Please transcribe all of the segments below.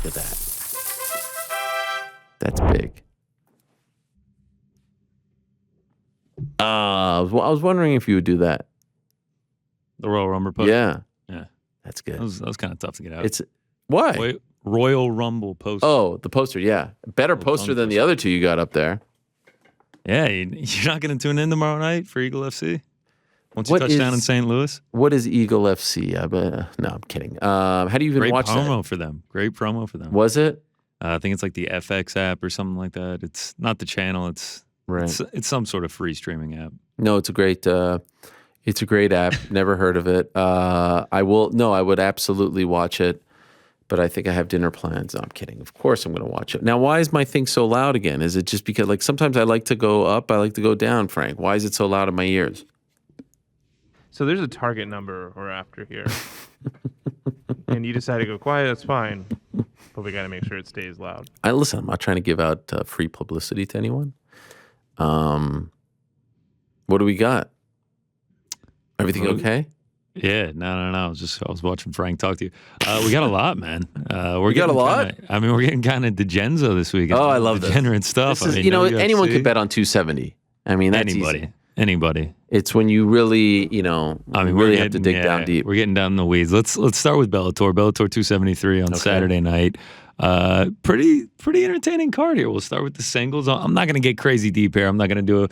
Look at that. That's big. I was wondering if you would do that. The Royal Rumble poster? Yeah. That's good. That was kind of tough to get out. It's why? Royal Rumble poster. Oh, the poster, yeah. Better poster than the other two you got up there. Yeah, you're not going to tune in tomorrow night for Eagle FC? Once you touch down in St. Louis? What is Eagle FC? No, I'm kidding. How do you even watch that? Great promo for them. Great promo for them. Was it? I think it's like the FX app or something like that. It's not the channel. It's some sort of free streaming app. No, it's a great app. Never heard of it. I would absolutely watch it, but I think I have dinner plans. No, I'm kidding. Of course I'm going to watch it. Now, why is my thing so loud again? Is it just because, like, sometimes I like to go up, I like to go down, Frank? Why is it so loud in my ears? So there's a target number we're after here. And you decide to go quiet, that's fine. But we got to make sure it stays loud. Listen, I'm not trying to give out free publicity to anyone. What do we got? Everything okay? Yeah, no. I was watching Frank talk to you. We got a lot, man. We got a lot? We're getting kind of DeGenzo this week. Oh, I love degenerate stuff. This is, anyone could bet on 270. I mean, that's Anybody. It's when you really, really have to dig down deep. We're getting down in the weeds. Let's start with Bellator. Bellator 273 on Saturday night. Pretty entertaining card here. We'll start with the singles. I'm not going to get crazy deep here. I'm not going to do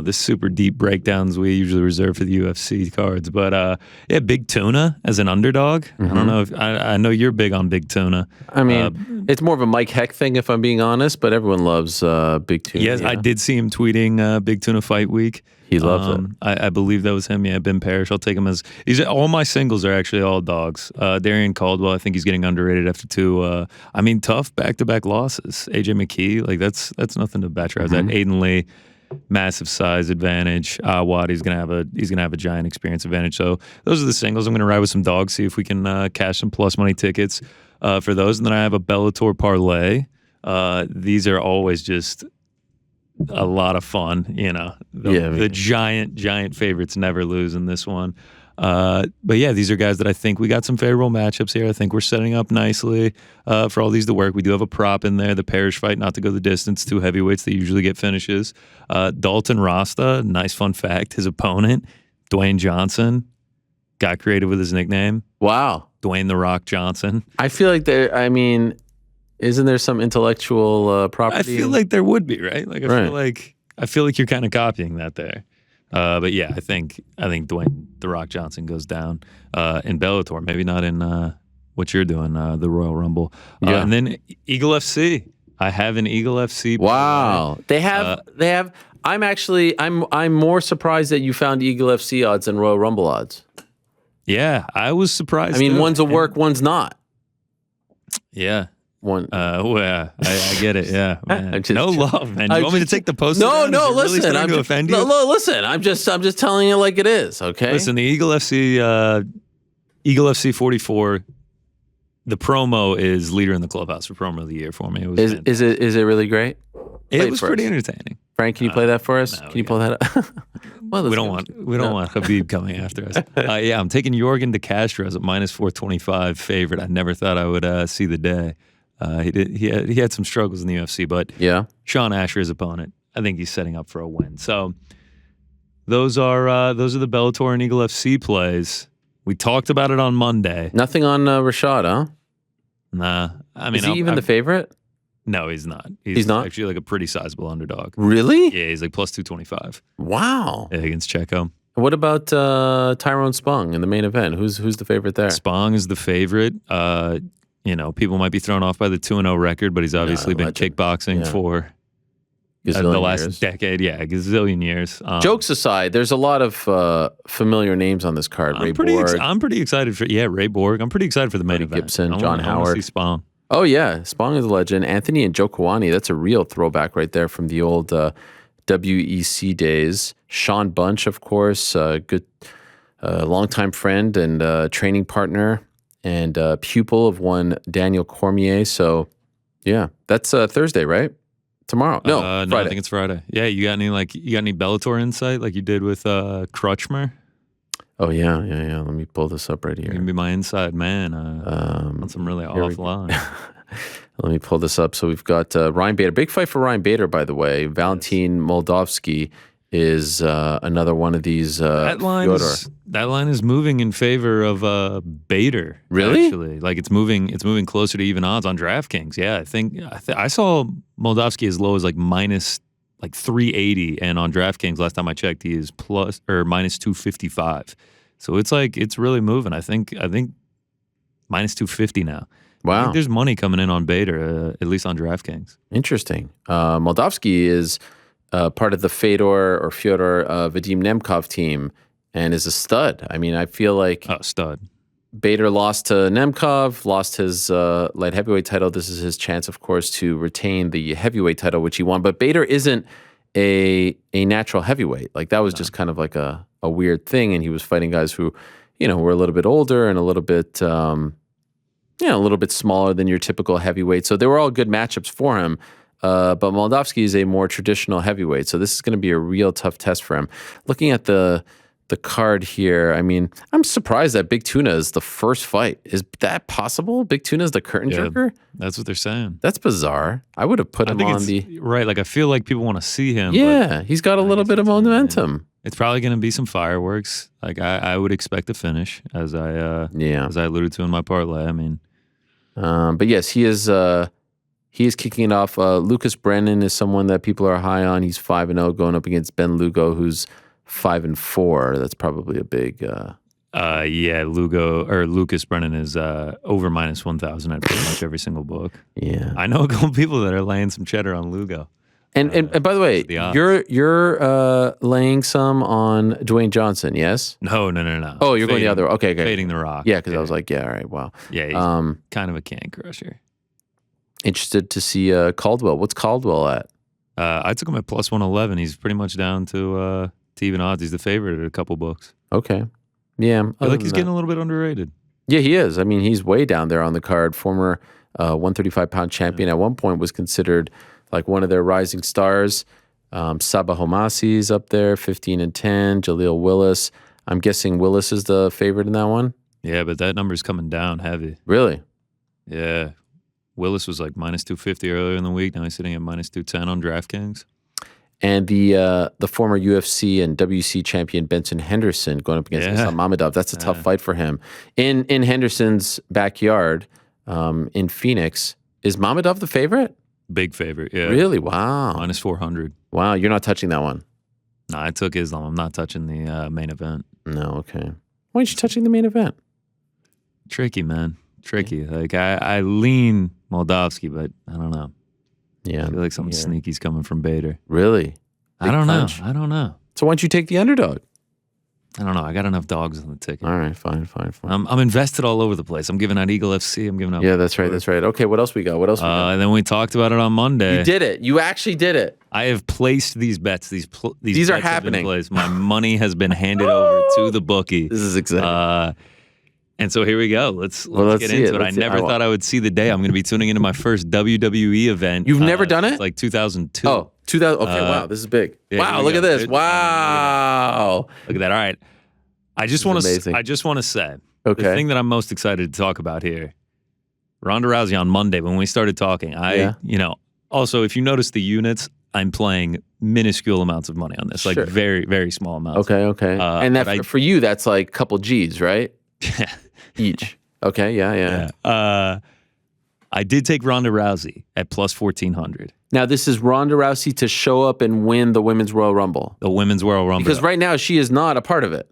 the super deep breakdowns we usually reserve for the UFC cards. But Big Tuna as an underdog. Mm-hmm. I don't know if I know you're big on Big Tuna. I mean, it's more of a Mike Heck thing, if I'm being honest. But everyone loves Big Tuna. Yes, I did see him tweeting Big Tuna Fight Week. He loves it. I believe that was him. Yeah, Ben Parrish. I'll take him as all my singles are actually all dogs. Darian Caldwell, I think he's getting underrated after two. Tough back-to-back losses. AJ McKee, like that's nothing to bat your eyes at. Aiden Lee, massive size advantage. Awad, he's gonna have a giant experience advantage. So those are the singles. I'm gonna ride with some dogs, see if we can cash some plus money tickets for those. And then I have a Bellator parlay. These are always just a lot of fun, the giant favorites never lose in this one. But yeah, these are guys that I think we got some favorable matchups here. I think we're setting up nicely for all these to work. We do have a prop in there, the Parrish fight, not to go the distance, two heavyweights that usually get finishes. Dalton Rasta, nice fun fact, his opponent, Dwayne Johnson, got creative with his nickname. Wow. Dwayne The Rock Johnson. I feel like isn't there some intellectual property? I feel like there would be, right? Like I feel like you're kind of copying that there. But yeah, I think Dwayne The Rock Johnson goes down in Bellator. Maybe not in what you're doing, the Royal Rumble. And then Eagle FC. I have an Eagle FC. Wow, they have. I'm more surprised that you found Eagle FC odds than Royal Rumble odds. Yeah, I was surprised. I mean, one's a work, one's not. Yeah. One. I get it. Yeah, man. No love, man. You want me to take the poster? No. Listen, really I'm to offend you. No, listen. I'm just telling you like it is. Okay. Listen, the Eagle FC 44. The promo is leader in the clubhouse for promo of the year for me. It was is it really great? It was pretty entertaining. Frank, can you play that for us? No, can you pull that up? Well, we don't want Habib coming after us. I'm taking Jorgen De Castro as a minus 425 favorite. I never thought I would see the day. He had some struggles in the UFC, but Sean Asher, his opponent, I think he's setting up for a win. So those are the Bellator and Eagle FC plays. We talked about it on Monday. Nothing on Rashad, huh? Nah, I mean, is he even the favorite? No, he's not. He's not? Actually like a pretty sizable underdog. Really? Yeah, he's like plus 225. Wow. Yeah, against Checo. What about Tyrone Spong in the main event? Who's the favorite there? Spong is the favorite. People might be thrown off by the 2-0 record, but he's obviously been kickboxing for the last decade. Yeah, a gazillion years. Jokes aside, there's a lot of familiar names on this card. I'm pretty excited for Ray Borg. I'm pretty excited for the main event. Gibson, John Howard. I want to see Spong. Oh yeah, Spong is a legend. Anthony and Joe Helwani, that's a real throwback right there from the old WEC days. Sean Bunch, of course, good longtime friend and training partner and pupil of one Daniel Cormier. So yeah, that's Thursday, right? Tomorrow? No, Friday. I think it's Friday. Yeah, you got any Bellator insight like you did with Crutchmer? Oh, yeah. Let me pull this up right You're here. gonna be my inside man on some really here we off lines. Let me pull this up. So we've got Ryan Bader. Big fight for Ryan Bader, by the way. Valentin Moldavsky is another one of these. That line is moving in favor of Bader. Really? Actually, like it's moving closer to even odds on DraftKings. Yeah, I saw Moldavsky as low as like minus like 380, and on DraftKings last time I checked, he is plus or minus 255. So it's really moving. I think minus 250 now. I Wow. think there's money coming in on Bader, at least on DraftKings. Interesting. Moldavsky is part of the Fyodor Vadim Nemkov team and is a stud. I mean, I feel like Stud. Bader lost to Nemkov, lost his light heavyweight title. This is his chance, of course, to retain the heavyweight title, which he won. But Bader isn't a natural heavyweight. Like that was just kind of like a weird thing. And he was fighting guys who, were a little bit older and a little bit, a little bit smaller than your typical heavyweight. So they were all good matchups for him. But Moldavsky is a more traditional heavyweight. So this is going to be a real tough test for him. Looking at the card here, I mean, I'm surprised that Big Tuna is the first fight. Is that possible? Big Tuna is the curtain jerker? That's what they're saying. That's bizarre. I would have put him on the... Right, like I feel like people want to see him. Yeah, he's got a little bit of momentum. It's probably going to be some fireworks. Like I would expect a finish, as I alluded to in my parlay. I mean... but yes, he is kicking it off. Lucas Brennan is someone that people are high on. He's 5-0 going up against Ben Lugo, who's 5-4. That's probably a big. Lucas Brennan is over minus 1,000 at pretty much every single book. Yeah, I know a couple people that are laying some cheddar on Lugo. And by the way, you're laying some on Dwayne Johnson, yes? No. Oh, you're going the other. Okay. Fading the Rock. Yeah, because I was like, yeah, all right, wow. Yeah, he's kind of a can crusher. Interested to see Caldwell. What's Caldwell at? I took him at plus 111. He's pretty much down to even odds. He's the favorite at a couple books. Okay. Yeah. I feel like he's getting a little bit underrated. Yeah, he is. I mean, he's way down there on the card. Former 135-pound champion. At one point was considered like one of their rising stars. Saba Homasi's up there, 15-10. Jaleel Willis. I'm guessing Willis is the favorite in that one? Yeah, but that number's coming down heavy. Really? Yeah. Willis was like minus 250 earlier in the week. Now he's sitting at minus 210 on DraftKings. And the former UFC and WC champion Benson Henderson going up against Islam Mamedov. That's a tough fight for him. In Henderson's backyard in Phoenix, is Mamedov the favorite? Big favorite, yeah. Really? Wow. Minus 400. Wow, you're not touching that one? No, I took Islam. I'm not touching the main event. No, okay. Why aren't you touching the main event? Tricky, man. Tricky. Like, I lean Moldavsky, but I don't know. Yeah. I feel like something sneaky's coming from Bader. Really? I don't know. So why don't you take the underdog? I don't know. I got enough dogs on the ticket. All right, fine. I'm invested all over the place. I'm giving out Eagle FC. I'm giving out. Yeah, that's right. Okay, what else we got? And then we talked about it on Monday. You did it. You actually did it. I have placed these bets. These These bets are happening. My money has been handed over to the bookie. This is exciting. And so here we go. Let's get into it. I never thought I would see the day. I'm going to be tuning into my first WWE event. You've never done it? Like 2002. Oh, 2000. Okay, wow, this is big. Yeah, wow, look at this. Dude. Wow. Look at that. All right. I just want to say the thing that I'm most excited to talk about here. Ronda Rousey on Monday when we started talking. Also if you notice the units, I'm playing minuscule amounts of money on this, like very, very small amounts. Okay. And that for you, that's like a couple G's, right? Each. Okay, yeah. I did take Ronda Rousey at plus 1,400. Now, this is Ronda Rousey to show up and win the Women's Royal Rumble. The Women's Royal Rumble. Because right now, she is not a part of it.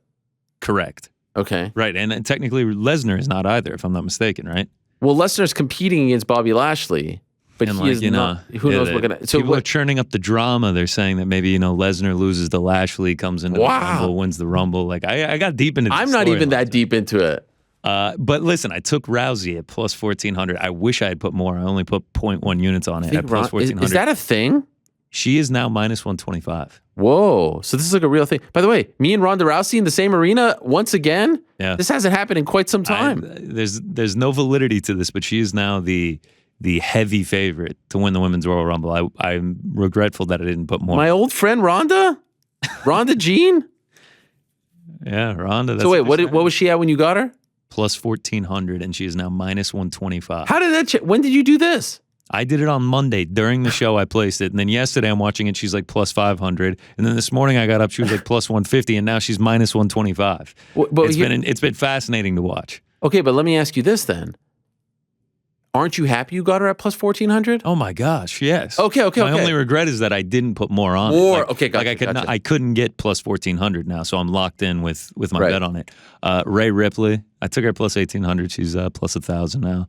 Correct. Okay. Right, and technically Lesnar is not either, if I'm not mistaken, right? Well, Lesnar's competing against Bobby Lashley, but he is not. Who knows what going to... So people are churning up the drama. They're saying that maybe, Lesnar loses to Lashley, comes into the Rumble, wins the Rumble. Like, I got deep into this. I'm not even that deep into it. But listen, I took Rousey at plus 1,400. I wish I had put more. I only put 0.1 units on it at plus 1,400. Is that a thing? She is now minus 125. Whoa. So this is like a real thing. By the way, me and Ronda Rousey in the same arena once again? Yeah. This hasn't happened in quite some time. There's no validity to this, but she is now the heavy favorite to win the Women's Royal Rumble. I'm regretful that I didn't put more. My old friend Ronda? Ronda Jean? Yeah, Ronda. That's So wait, what what was she at when you got her? Plus 1,400, and she is now minus 125. How did that? When did you do this? I did it on Monday during the show. I placed it, and then yesterday I'm watching it. She's like plus 500, and then this morning I got up. She was like plus 150, and now she's minus 125. But It's been fascinating to watch. Okay, but let me ask you this then. Aren't you happy you got her at plus 1,400? Oh my gosh, yes. Okay. My only regret is that I didn't put more on. Okay, gotcha, I couldn't get plus 1,400 now, so I'm locked in with my Right. bet on it. Ray Ripley, I took her at plus 1,800. She's plus 1,000 now.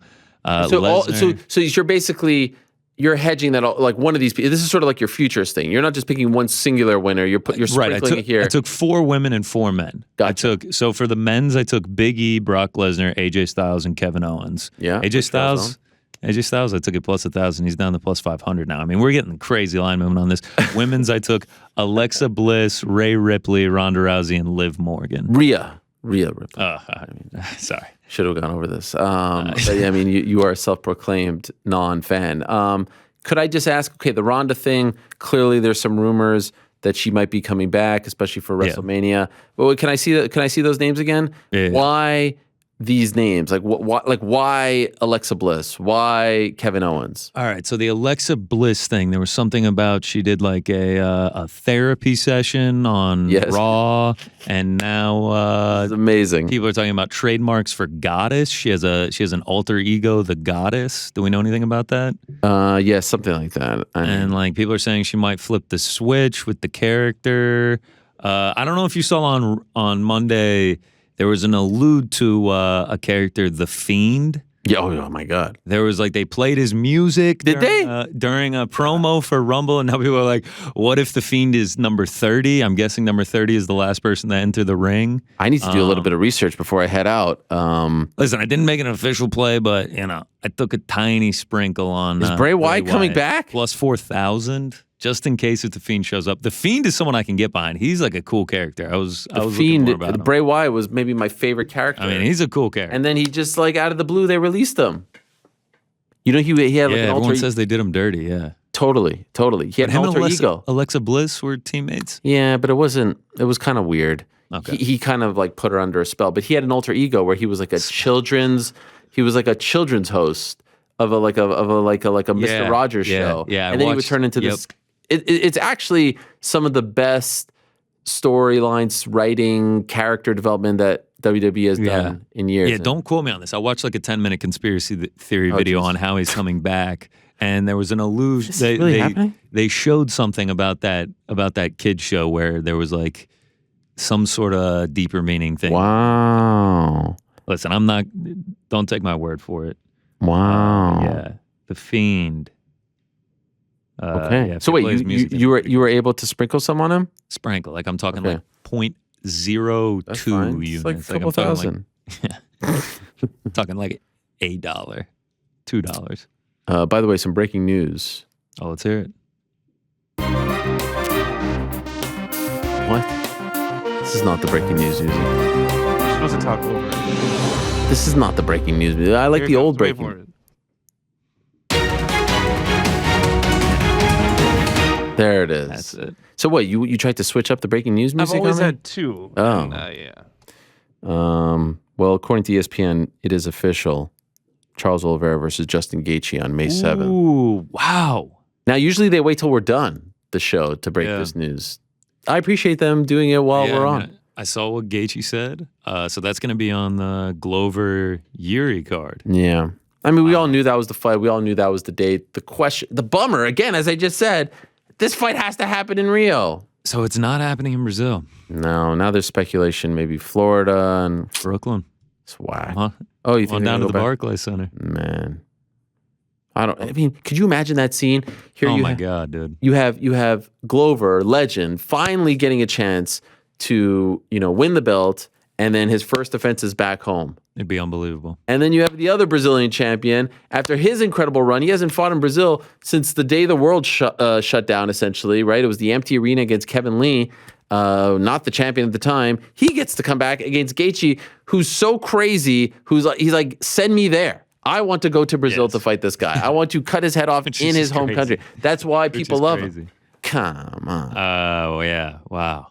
So you're basically you're hedging that like one of these. This is sort of like your futures thing. You're not just picking one singular winner. You're sprinkling it here. I took 4 women and 4 men. Gotcha. So for the men's, I took Big E, Brock Lesnar, AJ Styles, and Kevin Owens. Yeah, AJ Styles, I took it plus 1,000. He's down to plus 500 now. I mean, we're getting crazy line movement on this. Women's, I took Alexa Bliss, Ray Ripley, Ronda Rousey, and Liv Morgan. Rhea Ripley. Sorry. Should have gone over this. But yeah, I mean, you are a self-proclaimed non-fan. Could I just ask? Okay, the Ronda thing. Clearly, there's some rumors that she might be coming back, especially for WrestleMania. But can I see Can I see those names again? Yeah. Why these names? Like why Alexa Bliss? Why Kevin Owens? All right, so the Alexa Bliss thing, there was something about she did like a therapy session on Raw, and now It's amazing. people are talking about trademarks for Goddess. She has an alter ego, the Goddess. Do we know anything about that? Yeah, something like that. And like people are saying she might flip the switch with the character. I don't know if you saw on Monday. There was an allude to a character, The Fiend. Yeah, oh my God. There was like, they played his music during a promo for Rumble, and now people are like, what if The Fiend is number 30? I'm guessing number 30 is the last person to enter the ring. I need to do a little bit of research before I head out. Listen, I didn't make an official play, but I took a tiny sprinkle on. Is Bray Wyatt coming back? Plus 4,000. Just in case if The Fiend shows up. The Fiend is someone I can get behind. He's like a cool character. I was looking more about him. Bray Wyatt was maybe my favorite character. I mean, he's a cool character. And then he just like out of the blue they released him. He had like an alter everyone says they did him dirty. Yeah, totally. He had an alter ego. Alexa Bliss were teammates. Yeah, but it wasn't. It was kind of weird. Okay. He kind of like put her under a spell. But he had an alter ego where he was like a children's. He was like a children's host of a Mr. Rogers show. Yeah, and then he would turn into this. It's actually some of the best storylines, writing, character development that WWE has done in years. Yeah, don't quote me on this. I watched like a 10-minute conspiracy theory video on how he's coming back, and there was an allusion. Is this really happening? They showed something about that kids show where there was like some sort of deeper meaning thing. Wow. Listen, don't take my word for it. Wow. Yeah, The Fiend. Okay. Yeah, So wait, you were able to sprinkle some on him? sprinkle, like I'm talking Okay. like 0.02 That's fine. units. It's like a couple I'm talking thousand. I'm talking like $1, $2. By the way, some breaking news. Oh, let's hear it. What? This is not the breaking news music. You're supposed to talk over it. This is not the breaking news music. I like Here the it old comes. Wait breaking. for it. There it is. That's it. So what? You tried to switch up the breaking news I've music? always on me? had 2. Oh. And, yeah. Well, according to ESPN, it is official. Charles Oliveira versus Justin Gaethje on May 7th. Ooh, wow. Now, usually they wait till we're done the show to break Yeah. this news. I appreciate them doing it while we're I mean, on. I saw what Gaethje said. So that's going to be on the Glover Yuri card. Yeah. I mean, we all knew that was the fight. We all knew that was the date. The bummer, again, as I just said, this fight has to happen in Rio. So it's not happening in Brazil. No, now there's speculation, maybe Florida and Brooklyn. it's whack. Huh? Oh, you On think down to they're the gonna go Barclays Center. back? Man, I mean, could you imagine that scene? Here, Oh you my ha- God, dude. You have Glover, legend, finally getting a chance to win the belt, and then his first defense is back home. It'd be unbelievable. And then you have the other Brazilian champion. After his incredible run, he hasn't fought in Brazil since the day the world shut down, essentially, right? It was the empty arena against Kevin Lee, not the champion at the time. He gets to come back against Gaethje, who's so crazy, he's like, send me there. I want to go to Brazil to fight this guy. I want to cut his head off Which in is his home crazy. country. That's why Which people is love crazy. him. Come on. Oh, yeah. Wow.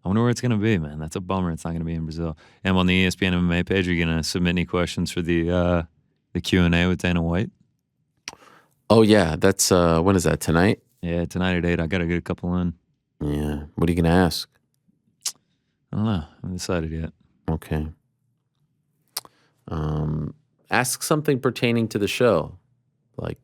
I wonder where it's going to be, man. That's a bummer. It's not going to be in Brazil. And on the ESPN MMA page, are you going to submit any questions for the Q&A with Dana White? Oh, yeah. That's, when is that, tonight? Yeah, tonight at 8. I got to get a couple in. Yeah. What are you going to ask? I don't know. I haven't decided yet. Okay. Ask something pertaining to the show. Like,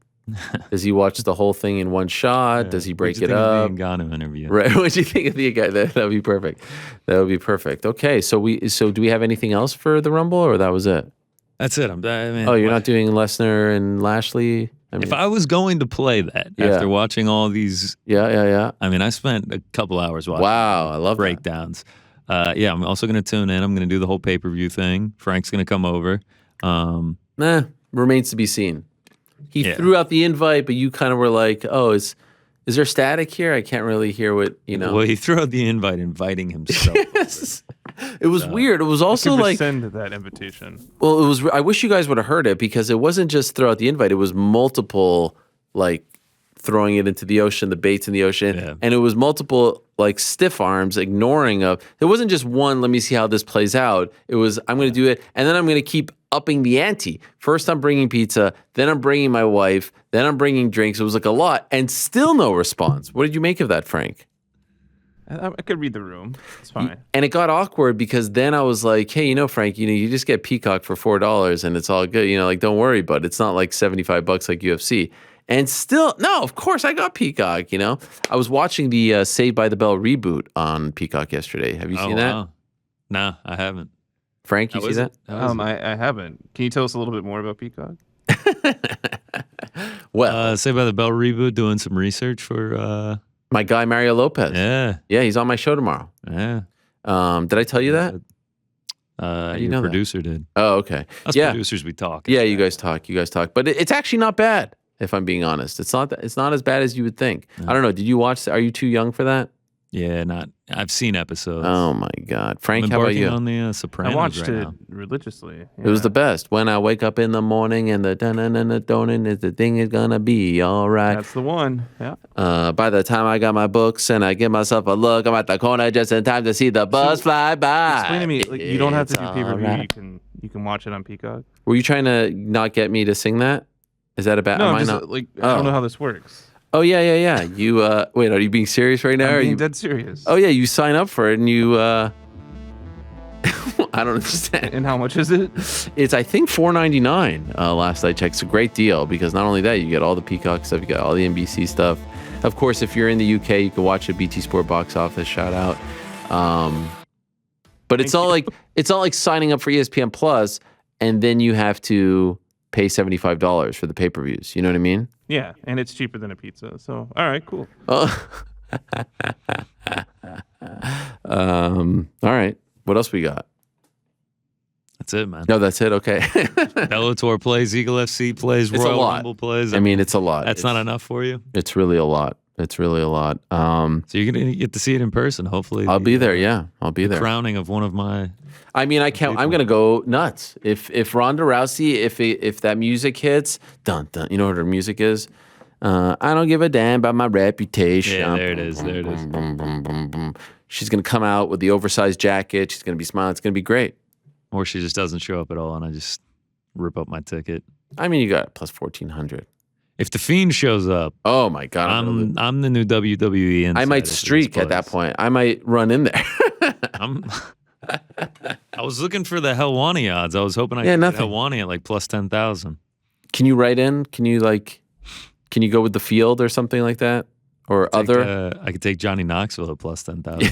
does he watch the whole thing in one shot? Does he break it up? What'd you think of the Ngannou interview? Right. What'd you think of the guy? That would be perfect. That would be perfect. Okay. So do we have anything else for the Rumble, or that was it? That's it. You're not doing Lesnar and Lashley? If I was going to play that after watching all these, yeah. I mean, I spent a couple hours watching. Wow, I love breakdowns. I'm also going to tune in. I'm going to do the whole pay-per-view thing. Frank's going to come over. Remains to be seen. He threw out the invite, but you kind of were like, "Oh, is there static here? I can't really hear what you know." Well, he threw out the invite, inviting himself. Yes. It was weird. It was also like send that invitation. Well, it was. I wish you guys would have heard it because it wasn't just throw out the invite. It was multiple, like throwing it into the ocean, the baits in the ocean, and it was multiple like stiff arms ignoring of. It wasn't just one. Let me see how this plays out. It was I'm going to do it, and then I'm going to keep upping the ante. First, I'm bringing pizza, then I'm bringing my wife, then I'm bringing drinks. It was like a lot, and still no response. What did you make of that, Frank? I could read the room. It's fine. And it got awkward because then I was like, hey, Frank, you just get Peacock for $4 and it's all good. Like, don't worry, but it's not like $75 like UFC. And still, no, of course I got Peacock, I was watching the Saved by the Bell reboot on Peacock yesterday. Have you seen that? No, I haven't. Frank, you see that? I haven't. Can you tell us a little bit more about Peacock? Well, Saved by the Bell reboot, doing some research for... my guy, Mario Lopez. Yeah, he's on my show tomorrow. Yeah. Did I tell you that? Your producer did. Oh, okay. Us producers, we talk. Yeah, you guys talk. But it's actually not bad, if I'm being honest. It's not as bad as you would think. I don't know. Did you watch? Are you too young for that? Yeah, I've seen episodes. Oh my God, Frank, how about you? On the Sopranos. I watched right it now. religiously. Yeah. It was the best. When I wake up in the morning and the dun is the thing is gonna be all right. That's the one. Yeah. By the time I got my books and I give myself a look, I'm at the corner just in time to see the bus fly by. Explain to me, like, you don't have to do It's pay-per-view. all right. You can watch it on Peacock. Were you trying to not get me to sing that? Is that a bad? No, am I'm I just not? I don't know how this works. Oh yeah. You wait, are you being serious right now? I'm Are being you? dead serious. Oh yeah, you sign up for it and you. I don't understand. And how much is it? It's I think $4.99. Last I checked, it's a great deal because not only that, you get all the Peacock stuff, you got all the NBC stuff. Of course, if you're in the UK, you can watch it. BT Sport Box Office, shout out. But it's not like signing up for ESPN Plus and then you have to pay $75 for the pay-per-views. You know what I mean? Yeah, and it's cheaper than a pizza. So, all right, cool. All right. What else we got? That's it, man. No, that's it. Okay. Bellator plays, Eagle FC plays, It's a Royal lot. Rumble plays. I mean, it's a lot. That's not enough for you? It's really a lot. So you're going to get to see it in person, hopefully. I'll be there. Yeah, I'll be there. Crowning of one of my... I mean, I can't. I'm gonna go nuts if Ronda Rousey, if that music hits, dun dun. You know what her music is? I don't give a damn about my reputation. Yeah, there it is. There it is. Boom, boom, boom, boom. She's gonna come out with the oversized jacket. She's gonna be smiling. It's gonna be great. Or she just doesn't show up at all, and I just rip up my ticket. I mean, you got plus 1,400. If the Fiend shows up, oh my God, I'm the new WWE insider. I might streak at that point. I might run in there. I was looking for the Helwani odds. I was hoping I could get Helwani at like plus 10,000. Can you write in? Can you go with the field or something like that? Or I could take Johnny Knoxville at plus 10,000.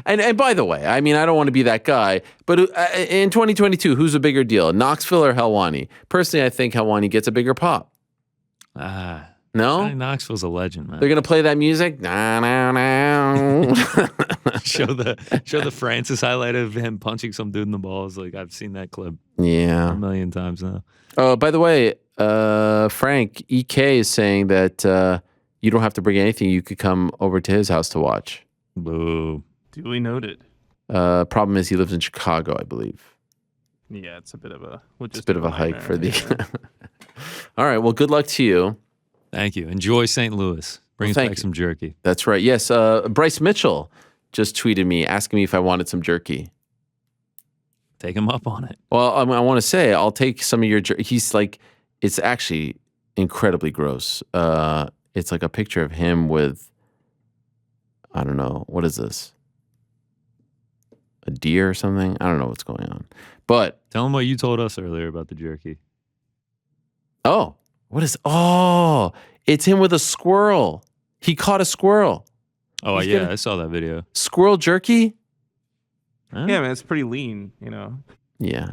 And by the way, I mean, I don't want to be that guy, but in 2022, who's a bigger deal, Knoxville or Helwani? Personally, I think Helwani gets a bigger pop. No? Johnny Knoxville's a legend, man. They're going to play that music? Nah, nah, nah. show the Francis highlight of him punching some dude in the balls. Like, I've seen that clip a million times now. Oh, by the way, Frank, EK is saying that you don't have to bring anything. You could come over to his house to watch. Boo. Duly noted. Problem is he lives in Chicago, I believe. Yeah, it's a bit of a hike for the... All right, well, good luck to you. Thank you. Enjoy St. Louis. Bring us back some jerky. That's right. Yes, Bryce Mitchell just tweeted me asking me if I wanted some jerky. Take him up on it. Well, I want to say I'll take some of your jerky. He's like, it's actually incredibly gross. It's like a picture of him with, I don't know, what is this? A deer or something? I don't know what's going on. But Tell him what you told us earlier about the jerky. It's him with a squirrel. He caught a squirrel. Oh, He's yeah, gonna- I saw that video. Squirrel jerky? Huh? Yeah, man, it's pretty lean, you know. Yeah.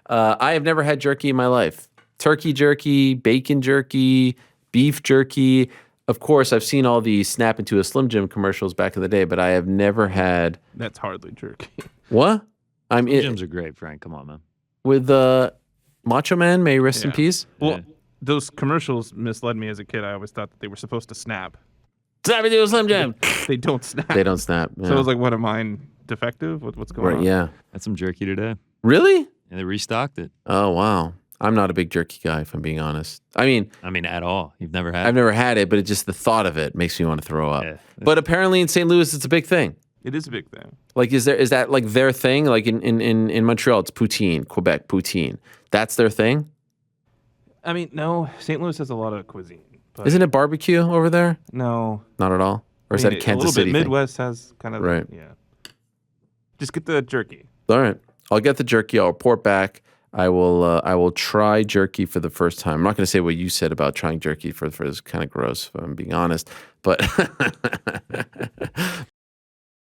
I have never had jerky in my life. Turkey jerky, bacon jerky, beef jerky. Of course, I've seen all the Snap into a Slim Jim commercials back in the day, but I have never had... That's hardly jerky. What? I'm Gyms are great, Frank. Come on, man. with Macho Man, may he rest in Yeah. peace. Well, Yeah. those commercials misled me as a kid. I always thought that they were supposed to snap. Snap into a Slim Jim. They don't snap. They don't snap. So yeah. I was like, what, am I defective? What's going Right, on? yeah. Had some jerky today, Really? and they restocked it. Oh, wow. I'm not a big jerky guy, if I'm being honest. I mean, At all. You've never had I've never had it, but it just the thought of it makes me want to throw up. Yeah. But apparently in St. Louis, it's a big thing. It is a big thing. Like, is that like their thing? Like in Montreal, it's poutine. Quebec, poutine. That's their thing? I mean, no, St. Louis has a lot of cuisine. But Isn't it barbecue over there? No. Not at all? Or is I that mean, a Kansas little City bit. thing? Midwest has kind of, Right. yeah. Just get the jerky. All right. I'll get the jerky. I'll report back. I will try jerky for the first time. I'm not going to say what you said about trying jerky for it's kind of gross, if I'm being honest. But